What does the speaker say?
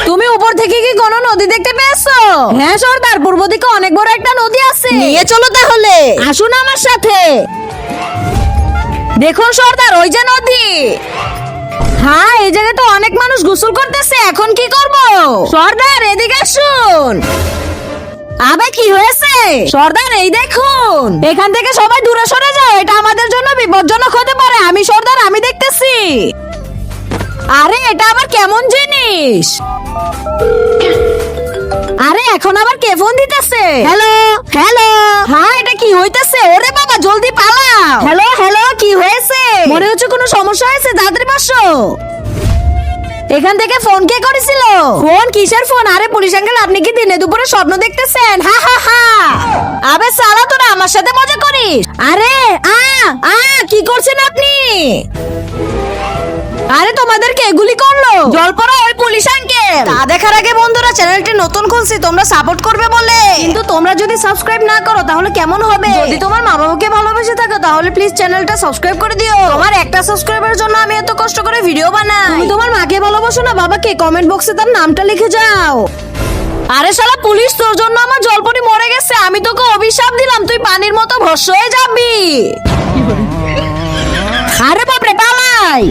তুমি উপর থেকে কি কোনো নদী দেখতে পেয়েছো? হ্যাঁ সর্দার, পূর্ব দিকে অনেক বড় একটা নদী আছে। নিয়ে চলো তাহলে, আসুন আমার সাথে। দেখুন সর্দার, ওই যে নদী। হ্যাঁ, এই জায়গায় তো অনেক মানুষ গোসল করতেছে। এখন কি করব? সর্দার এদিকে আসুন। আবে কি হয়েছে? সর্দার এই দেখুন, এখান থেকে সবাই দূরে সরে যাও, এটা আমাদের জন্য বিপজ্জনক হতে পারে। আমি সর্দার, আমি দেখতেছি। আরে এটা আবার কেমন জিনিস? আরে এখন আবার কে ফোন দিতেছে? হ্যালো হ্যালো, হ্যাঁ এটা কি হইতেছে? ওরে বাবা জলদি পালাও। হ্যালো হ্যালো, কি হয়েছে? মনে হচ্ছে কোনো সমস্যা হয়েছে, তাড়াতাড়ি বসো। এখান থেকে ফোন কে করেছিল? ফোন? কিসের ফোন? আরে পুলিশ আঙ্কেল, আপনি কি দিনে দুপুরে স্বপ্ন দেখতেছেন? হা হা হা। আবে সালা, তোরা আমার সাথে মজা করিস? আরে কি করছেন আপনি? আরে তোমাদেরকে এগুলি করলো জলপরা ওই পুলিশ আঙ্কেল। তা দেখার আগে বন্ধুরা, চ্যানেলটি নতুন খুলছি, তোমরা সাপোর্ট করবে বলে। কিন্তু তোমরা যদি সাবস্ক্রাইব না করো তাহলে কেমন হবে? যদি তোমার মা বাবাকে ভালোবেসে থাকো তাহলে প্লিজ চ্যানেলটা সাবস্ক্রাইব করে দিও। তোমার একটা সাবস্ক্রাইবের জন্য আমি এত কষ্ট করে ভিডিও বানাই। তুমি তোমার মাকে ভালোবাসো না বাবাকে? কমেন্ট বক্সে তার নামটা লিখে যাও। আরে শালা পুলিশ, তোর জন্য আমার জলপরি মরে গেছে। আমি তোকে অভিশাপ দিলাম, তুই পানির মতো ভস্ম হয়ে যাবি। আরে বাপরে, পালাই।